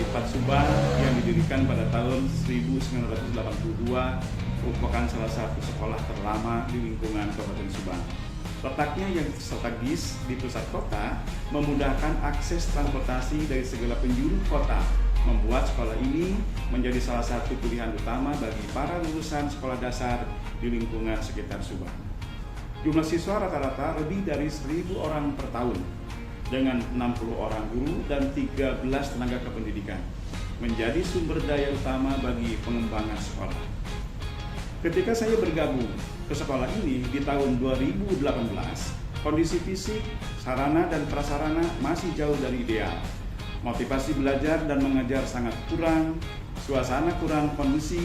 Negeri 4 Subang yang didirikan pada tahun 1982 merupakan salah satu sekolah terlama di lingkungan Kabupaten Subang. Letaknya yang strategis di pusat kota memudahkan akses transportasi dari segala penjuru kota, membuat sekolah ini menjadi salah satu pilihan utama bagi para lulusan sekolah dasar di lingkungan sekitar Subang. Jumlah siswa rata-rata lebih dari 1.000 orang per tahun, dengan 60 orang guru dan 13 tenaga kependidikan, menjadi sumber daya utama bagi pengembangan sekolah. Ketika saya bergabung ke sekolah ini di tahun 2018, kondisi fisik, sarana dan prasarana masih jauh dari ideal. Motivasi belajar dan mengajar sangat kurang, suasana kurang kondusif,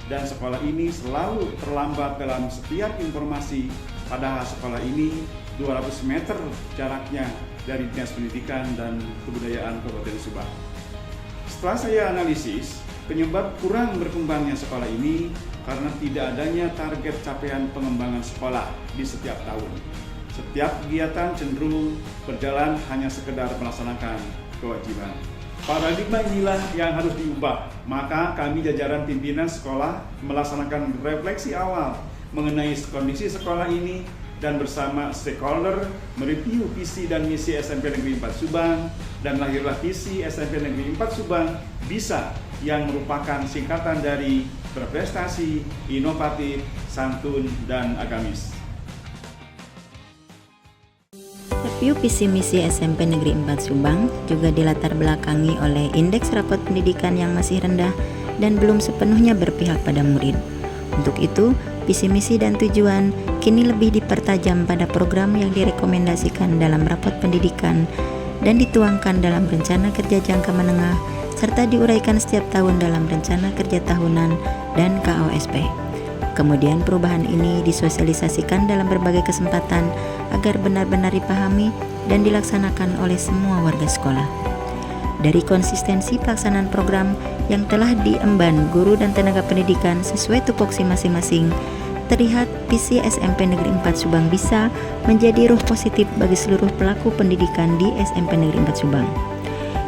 dan sekolah ini selalu terlambat dalam setiap informasi. Padahal sekolah ini 200 meter jaraknya dari Dinas Pendidikan dan Kebudayaan Kabupaten Subang. Setelah saya analisis, penyebab kurang berkembangnya sekolah ini karena tidak adanya target capaian pengembangan sekolah di setiap tahun. Setiap kegiatan cenderung berjalan hanya sekedar melaksanakan kewajiban. Paradigma inilah yang harus diubah. Maka kami jajaran pimpinan sekolah melaksanakan refleksi awal mengenai kondisi sekolah ini dan bersama stakeholder mereview visi dan misi SMP Negeri 4 Subang, dan lahirlah visi SMP Negeri 4 Subang Bisa, yang merupakan singkatan dari berprestasi, inovatif, santun, dan agamis. Review visi misi SMP Negeri 4 Subang juga dilatar belakangi oleh indeks rapot pendidikan yang masih rendah dan belum sepenuhnya berpihak pada murid. Untuk itu, visi misi dan tujuan kini lebih dipertajam pada program yang direkomendasikan dalam rapot pendidikan dan dituangkan dalam rencana kerja jangka menengah serta diuraikan setiap tahun dalam rencana kerja tahunan dan KOSP. Kemudian perubahan ini disosialisasikan dalam berbagai kesempatan agar benar-benar dipahami dan dilaksanakan oleh semua warga sekolah. Dari konsistensi pelaksanaan program yang telah diemban guru dan tenaga pendidikan sesuai tupoksi masing-masing, terlihat visi SMP Negeri 4 Subang Bisa menjadi ruh positif bagi seluruh pelaku pendidikan di SMP Negeri 4 Subang.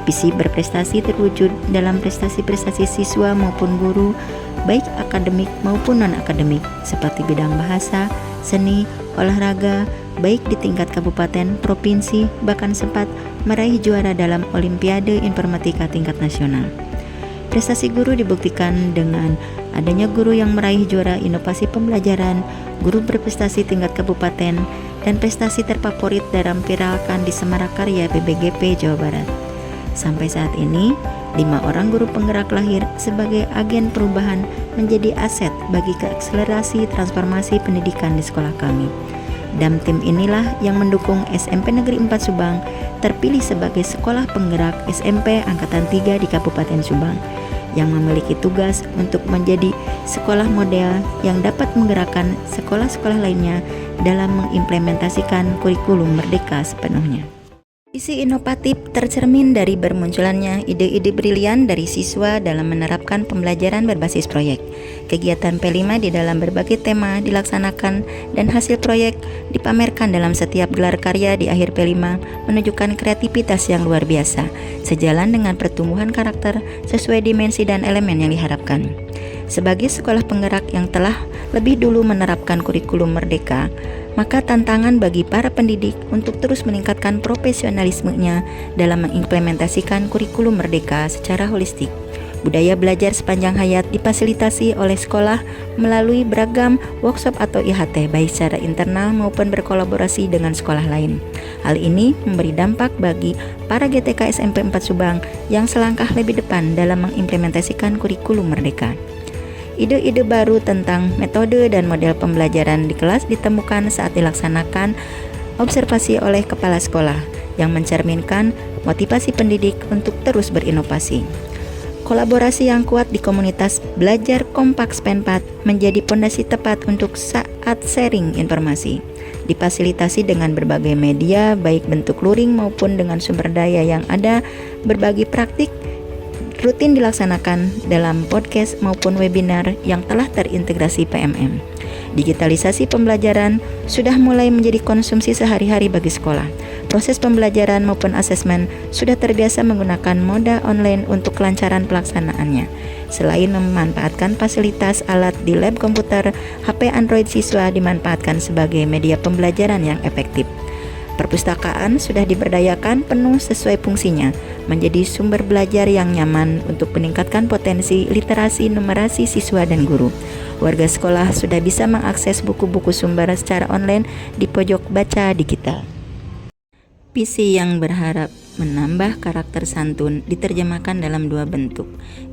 Visi berprestasi terwujud dalam prestasi-prestasi siswa maupun guru, baik akademik maupun non-akademik, seperti bidang bahasa, seni, olahraga, baik di tingkat kabupaten, provinsi, bahkan sempat meraih juara dalam Olimpiade Informatika tingkat nasional. Prestasi guru dibuktikan dengan adanya guru yang meraih juara inovasi pembelajaran, guru berprestasi tingkat kabupaten, dan prestasi terfavorit dalam viralkan di Semarakarya PBGP Jawa Barat. Sampai saat ini, 5 orang guru penggerak lahir sebagai agen perubahan menjadi aset bagi keakselerasi transformasi pendidikan di sekolah kami. Dan tim inilah yang mendukung SMP Negeri 4 Subang terpilih sebagai sekolah penggerak SMP Angkatan 3 di Kabupaten Subang, yang memiliki tugas untuk menjadi sekolah model yang dapat menggerakkan sekolah-sekolah lainnya dalam mengimplementasikan kurikulum merdeka sepenuhnya. Isi inovatif tercermin dari bermunculannya ide-ide brilian dari siswa dalam menerapkan pembelajaran berbasis proyek. Kegiatan P5 di dalam berbagai tema dilaksanakan dan hasil proyek dipamerkan dalam setiap gelar karya di akhir P5 menunjukkan kreativitas yang luar biasa, sejalan dengan pertumbuhan karakter sesuai dimensi dan elemen yang diharapkan. Sebagai sekolah penggerak yang telah lebih dulu menerapkan kurikulum merdeka, maka tantangan bagi para pendidik untuk terus meningkatkan profesionalismenya dalam mengimplementasikan kurikulum merdeka secara holistik. Budaya belajar sepanjang hayat difasilitasi oleh sekolah melalui beragam workshop atau IHT, baik secara internal maupun berkolaborasi dengan sekolah lain. Hal ini memberi dampak bagi para GTK SMP 4 Subang yang selangkah lebih depan dalam mengimplementasikan kurikulum merdeka. Ide-ide baru tentang metode dan model pembelajaran di kelas ditemukan saat dilaksanakan observasi oleh kepala sekolah yang mencerminkan motivasi pendidik untuk terus berinovasi. Kolaborasi yang kuat di komunitas belajar kompak SPEN 4 menjadi pondasi tepat untuk saat sharing informasi. Difasilitasi dengan berbagai media, baik bentuk luring maupun dengan sumber daya yang ada, berbagi praktik rutin dilaksanakan dalam podcast maupun webinar yang telah terintegrasi PMM. Digitalisasi pembelajaran sudah mulai menjadi konsumsi sehari-hari bagi sekolah. proses pembelajaran maupun asesmen sudah terbiasa menggunakan moda online untuk kelancaran pelaksanaannya. Selain memanfaatkan fasilitas alat di lab komputer, HP Android siswa dimanfaatkan sebagai media pembelajaran yang efektif. Perpustakaan sudah diberdayakan penuh sesuai fungsinya, menjadi sumber belajar yang nyaman untuk meningkatkan potensi literasi numerasi siswa dan guru. Warga sekolah sudah bisa mengakses buku-buku sumber secara online di pojok baca digital. PC yang berharap menambah karakter santun diterjemahkan dalam dua bentuk,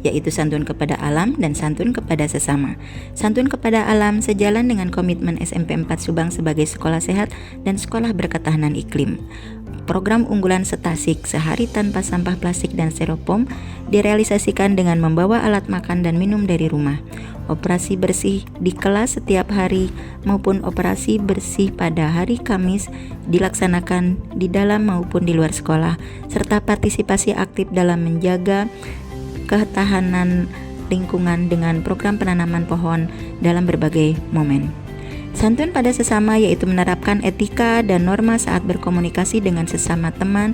yaitu santun kepada alam dan santun kepada sesama. Santun kepada alam sejalan dengan komitmen SMP 4 Subang sebagai sekolah sehat dan sekolah berketahanan iklim. Program unggulan Setasik sehari tanpa sampah plastik dan styrofoam direalisasikan dengan membawa alat makan dan minum dari rumah. Operasi bersih di kelas setiap hari maupun operasi bersih pada hari Kamis dilaksanakan di dalam maupun di luar sekolah, serta partisipasi aktif dalam menjaga ketahanan lingkungan dengan program penanaman pohon dalam berbagai momen. Santun pada sesama yaitu menerapkan etika dan norma saat berkomunikasi dengan sesama teman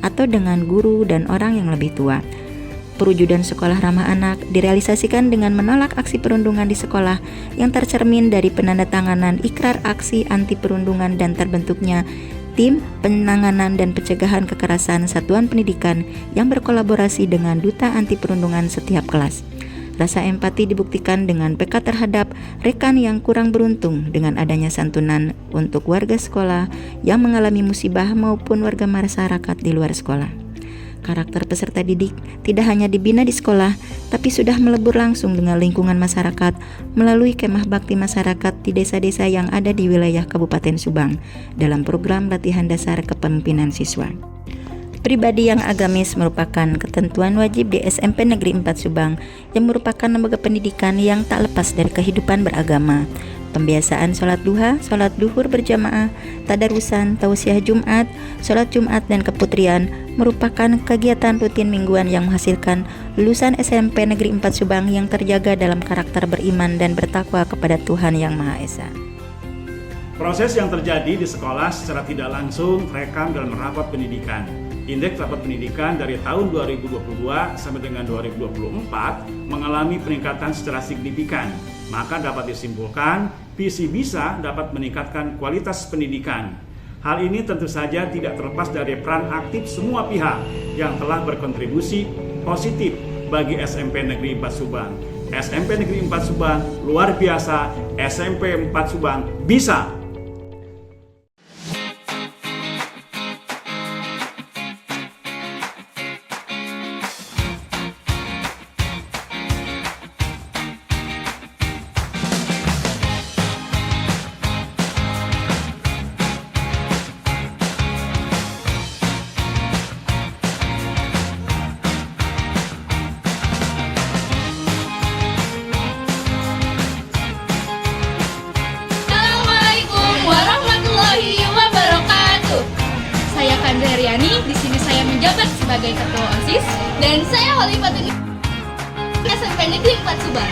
atau dengan guru dan orang yang lebih tua. Perwujudan sekolah ramah anak direalisasikan dengan menolak aksi perundungan di sekolah yang tercermin dari penandatanganan ikrar aksi anti perundungan dan terbentuknya tim penanganan dan pencegahan kekerasan satuan pendidikan yang berkolaborasi dengan duta anti perundungan setiap kelas. Rasa empati dibuktikan dengan PK terhadap rekan yang kurang beruntung dengan adanya santunan untuk warga sekolah yang mengalami musibah maupun warga masyarakat di luar sekolah. Karakter peserta didik tidak hanya dibina di sekolah, tapi sudah melebur langsung dengan lingkungan masyarakat melalui kemah bakti masyarakat di desa-desa yang ada di wilayah Kabupaten Subang dalam program latihan dasar kepemimpinan siswa. Pribadi yang agamis merupakan ketentuan wajib di SMP Negeri 4 Subang yang merupakan lembaga pendidikan yang tak lepas dari kehidupan beragama. Pembiasaan sholat duha, sholat duhur berjamaah, tadarusan, tausiah Jumat, sholat Jumat, dan keputrian merupakan kegiatan rutin mingguan yang menghasilkan lulusan SMP Negeri 4 Subang yang terjaga dalam karakter beriman dan bertakwa kepada Tuhan Yang Maha Esa. Proses yang terjadi di sekolah secara tidak langsung terekam dalam rapat pendidikan. Indeks rapat pendidikan dari tahun 2022 sampai dengan 2024 mengalami peningkatan secara signifikan. Maka dapat disimpulkan, PC bisa dapat meningkatkan kualitas pendidikan. Hal ini tentu saja tidak terlepas dari peran aktif semua pihak yang telah berkontribusi positif bagi SMP Negeri 4 Subang. SMP Negeri 4 Subang luar biasa, SMP 4 Subang bisa. Di sini saya menjabat sebagai ketua OSIS dan saya Wali Patuni SMP Negeri 4 Subang.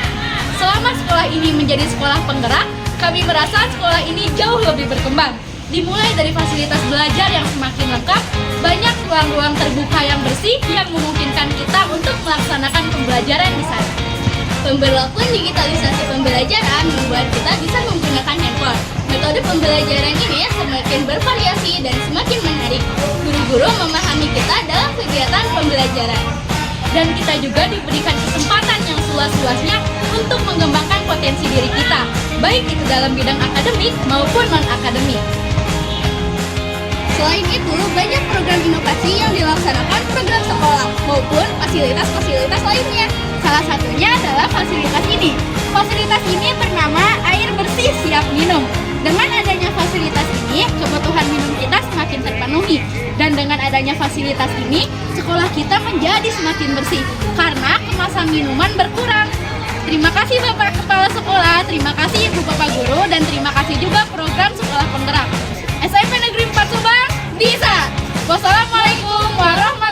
Selama sekolah ini menjadi sekolah penggerak, kami merasa sekolah ini jauh lebih berkembang. Dimulai dari fasilitas belajar yang semakin lengkap, banyak ruang-ruang terbuka yang bersih yang memungkinkan kita untuk melaksanakan pembelajaran di sana. Pemberlakuan digitalisasi pembelajaran membuat kita bisa menggunakan handphone. Metode pembelajaran ini semakin bervariasi dan semakin menarik. Guru-guru memahami kita dalam kegiatan pembelajaran. Dan kita juga diberikan kesempatan yang seluas-luasnya untuk mengembangkan potensi diri kita, baik itu dalam bidang akademik maupun non-akademik. Selain itu, banyak program inovasi yang dilaksanakan program sekolah maupun fasilitas-fasilitas lainnya. Salah satunya adalah fasilitas ini. Fasilitas ini bernama air bersih siap minum. Dengan adanya fasilitas ini, kebutuhan minum kita semakin terpenuhi. Dan dengan adanya fasilitas ini, sekolah kita menjadi semakin bersih karena kemasan minuman berkurang. Terima kasih Bapak Kepala Sekolah, terima kasih Ibu Bapak Guru, dan terima kasih juga program Sekolah Penggerak. SMP Negeri 4 Subang bisa. Wassalamualaikum warahmatullahi wabarakatuh.